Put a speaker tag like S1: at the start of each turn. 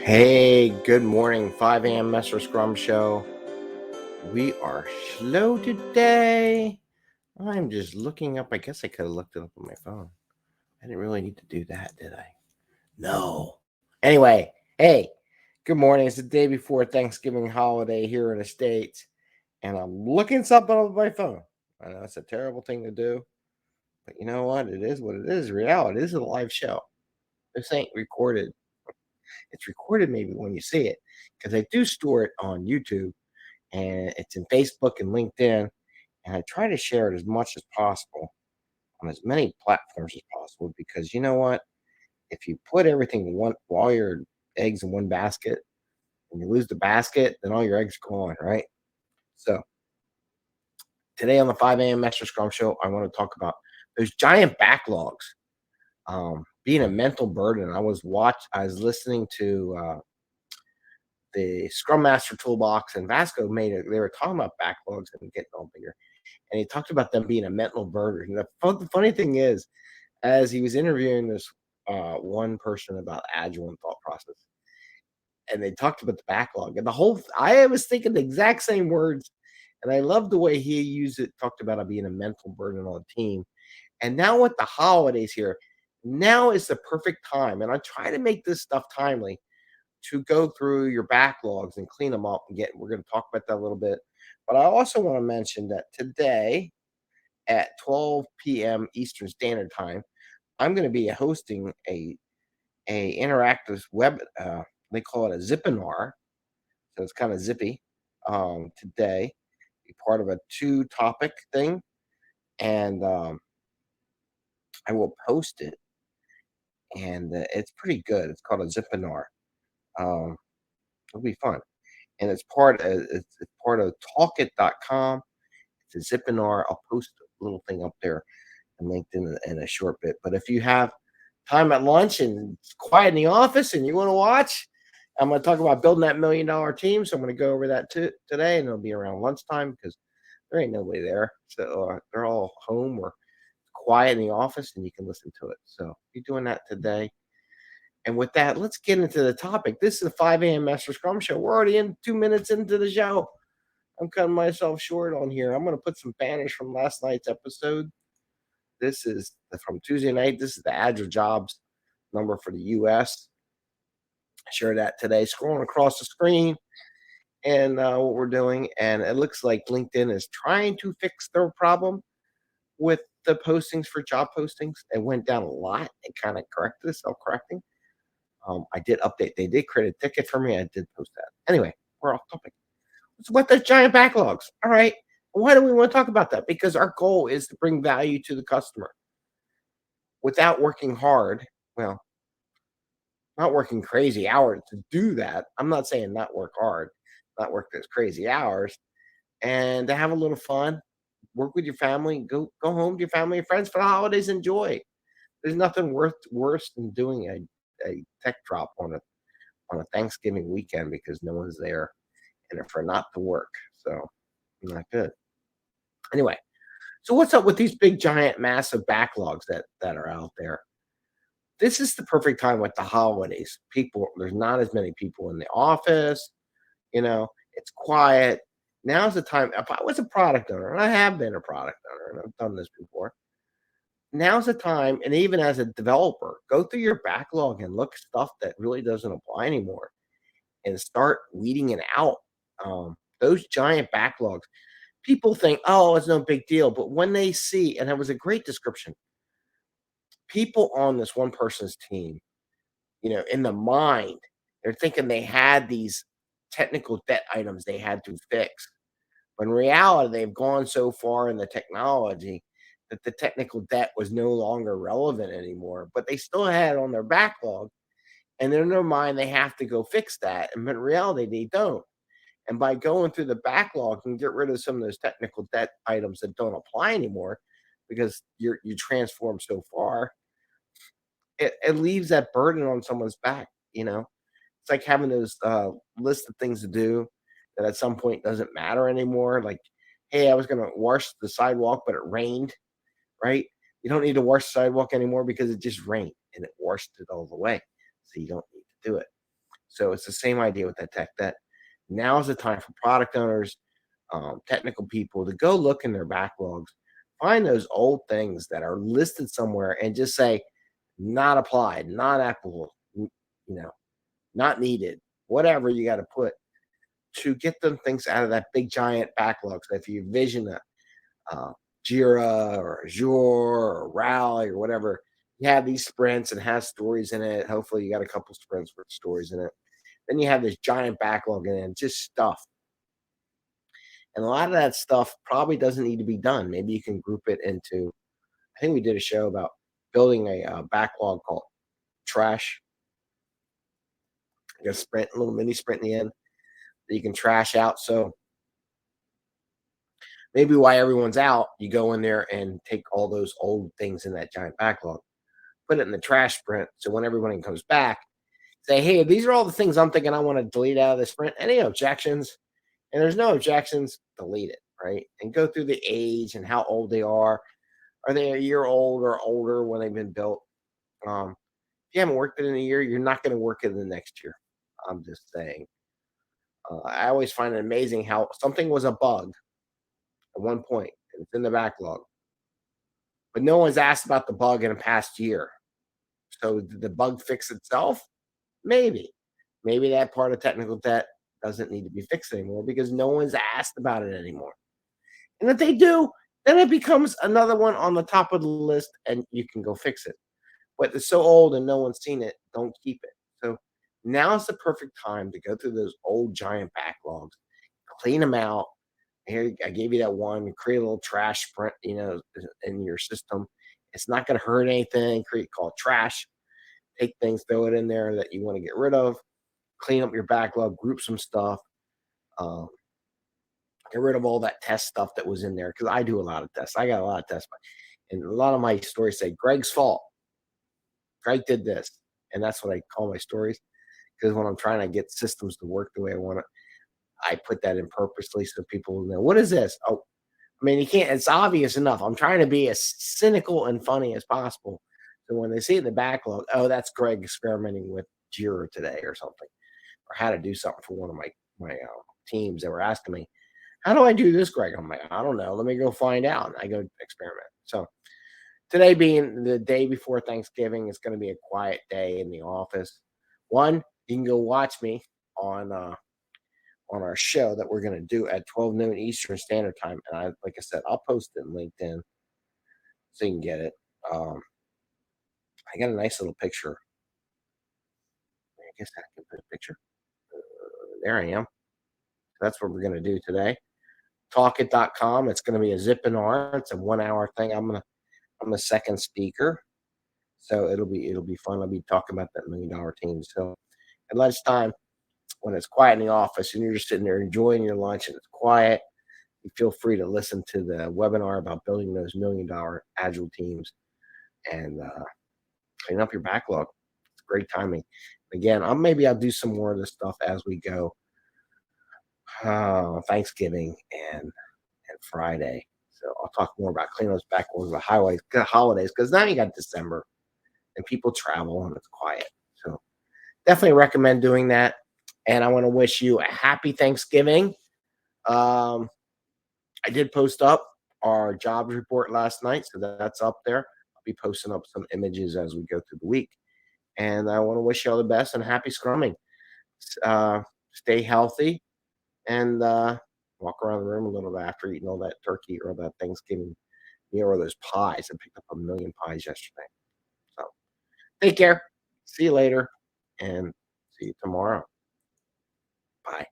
S1: Hey, good morning, 5 a.m. Mester Scrum Show. We are slow today. I'm just looking up. I guess I could have looked it up on my phone. I didn't really need to do that, did I? No. Anyway, hey, good morning. It's the day before Thanksgiving holiday here in the States, and I'm looking something up on my phone. I know it's a terrible thing to do, but you know what? It is what it is. Reality. This is a live show. This ain't recorded. It's recorded maybe when you see it because I do store it on YouTube and it's in Facebook and LinkedIn. And I try to share it as much as possible on as many platforms as possible because you know what? If you put everything in one, all your eggs in one basket and you lose the basket, then all your eggs are gone, right? So today on the 5 a.m. Master Scrum Show, I want to talk about those giant backlogs being a mental burden. I was listening to the Scrum Master Toolbox and Vasco they were talking about backlogs and getting all bigger. And he talked about them being a mental burden. And the funny thing is, as he was interviewing this one person about agile and thought process, and they talked about the backlog and I was thinking the exact same words. And I love the way he used it, talked about it being a mental burden on the team. And now with the holidays here, now is the perfect time. And I try to make this stuff timely to go through your backlogs and clean them up and we're going to talk about that a little bit. But I also want to mention that today at 12 p.m. Eastern Standard Time, I'm going to be hosting a interactive web. They call it a Zipinar, so it's kind of zippy. Today, be part of a two-topic thing, and I will post it, and it's pretty good. It's called a Zipinar. Um, it'll be fun, and it's part of Talkit.com. It's a Zipinar. I'll post a little thing up there and LinkedIn in a short bit. But if you have time at lunch and it's quiet in the office and you want to watch, I'm going to talk about building that $1 million team. So I'm going to go over that today, and it'll be around lunchtime because there ain't nobody there. So they're all home or quiet in the office, and you can listen to it. So be doing that today. And with that, let's get into the topic. This is the 5 a.m. Master Scrum Show. We're already in 2 minutes into the show. I'm cutting myself short on here. I'm going to put some banners from last night's episode. This is from Tuesday night. This is the Agile Jobs number for the U.S. I shared that today. Scrolling across the screen and what we're doing, and it looks like LinkedIn is trying to fix their problem with the postings for job postings. It went down a lot. It kind of corrected it, self-correcting. I did update. They did create a ticket for me. I did post that. Anyway, we're off topic. It's about the giant backlogs. All right. Why do we want to talk about that? Because our goal is to bring value to the customer without working hard. Well, not working crazy hours to do that. I'm not saying not work hard, not work those crazy hours, and to have a little fun, work with your family, go home to your family and friends for the holidays. Enjoy. There's nothing worse than doing a tech drop on a Thanksgiving weekend because no one's there and for not to work. So not good. Anyway, so what's up with these big giant massive backlogs that are out there? This is the perfect time with the holidays. There's not as many people in the office, it's quiet. Now's the time. If I was a product owner, and I have been a product owner, and I've done this before, now's the time. And even as a developer, go through your backlog and look at stuff that really doesn't apply anymore and start weeding it out. Those giant backlogs, people think, oh, it's no big deal. But when they see, and it was a great description, people on this one person's team, in the mind, they're thinking they had these technical debt items they had to fix. But in reality, they've gone so far in the technology that the technical debt was no longer relevant anymore. But they still had it on their backlog. And in their mind, they have to go fix that. And but in reality, they don't. And by going through the backlog and get rid of some of those technical debt items that don't apply anymore because you transform so far, it leaves that burden on someone's back, you know? It's like having those, list of things to do that at some point doesn't matter anymore, like, "Hey, I was gonna wash the sidewalk, but it rained," right? You don't need to wash the sidewalk anymore because it just rained and it washed it all away, so you don't need to do it. So it's the same idea with that tech, that now is the time for product owners, technical people to go look in their backlogs, find those old things that are listed somewhere and just say, not applied, not applicable, you know, not needed, whatever you got to put to get them things out of that big giant backlog. So if you vision a uh, Jira or Azure or Rally or whatever, you have these sprints and has stories in it. Hopefully, you got a couple sprints with stories in it. Then you have this giant backlog in it, just stuff. And a lot of that stuff probably doesn't need to be done. Maybe you can group it into. I think we did a show about building a backlog called trash, like a sprint, a little mini sprint in the end that you can trash out. So maybe while everyone's out, you go in there and take all those old things in that giant backlog, put it in the trash sprint. So when everybody comes back, say, hey, these are all the things I'm thinking I want to delete out of the sprint. Any objections? And there's no objections, delete it, right? And go through the age and how old they are. Are they a year old or older when they've been built? If you haven't worked it in a year, you're not going to work it in the next year. I'm just saying. I always find it amazing how something was a bug at one point, and it's in the backlog, but no one's asked about the bug in a past year. So did the bug fix itself? Maybe. Maybe that part of technical debt doesn't need to be fixed anymore because no one's asked about it anymore. And if they do, then it becomes another one on the top of the list and you can go fix it. But it's so old and no one's seen it, don't keep it. So now is the perfect time to go through those old giant backlogs, clean them out. Here, I gave you that one, create a little trash sprint, in your system. It's not going to hurt anything. Call it trash. Take things, throw it in there that you want to get rid of. Clean up your backlog, group some stuff. Um, get rid of all that test stuff that was in there because I do a lot of tests. I got a lot of tests, and a lot of my stories say Greg's fault. Greg did this, and that's what I call my stories because when I'm trying to get systems to work the way I want it, I put that in purposely so people will know what is this. Oh, I mean, you can't. It's obvious enough. I'm trying to be as cynical and funny as possible. So when they see it in the backlog, oh, that's Greg experimenting with Jira today or something, or how to do something for one of my teams that were asking me, how do I do this, Greg? I'm like, I don't know. Let me go find out. And I go experiment. So today being the day before Thanksgiving, it's going to be a quiet day in the office. One, you can go watch me on our show that we're going to do at 12 noon Eastern Standard Time. And like I said, I'll post it in LinkedIn so you can get it. Um, I got a nice little picture. I guess I can put a picture. There I am. That's what we're going to do today. Talkit.com. It's going to be a zip and R. It's a 1 hour thing. I'm the second speaker. So it'll be fun. I'll be talking about that $1 million team. So at lunchtime, when it's quiet in the office and you're just sitting there enjoying your lunch and it's quiet, you feel free to listen to the webinar about building those $1 million agile teams and clean up your backlog. It's great timing. Again, maybe I'll do some more of this stuff as we go. Thanksgiving and Friday. So I'll talk more about cleaning those backlogs, the holidays, because now you got December and people travel and it's quiet. So definitely recommend doing that. And I want to wish you a happy Thanksgiving. Um, I did post up our jobs report last night, so that's up there. I'll be posting up some images as we go through the week. And I want to wish you all the best and happy scrumming. Stay healthy and walk around the room a little bit after eating all that turkey or that Thanksgiving meal or those pies. I picked up a million pies yesterday. So take care. See you later and see you tomorrow. Bye.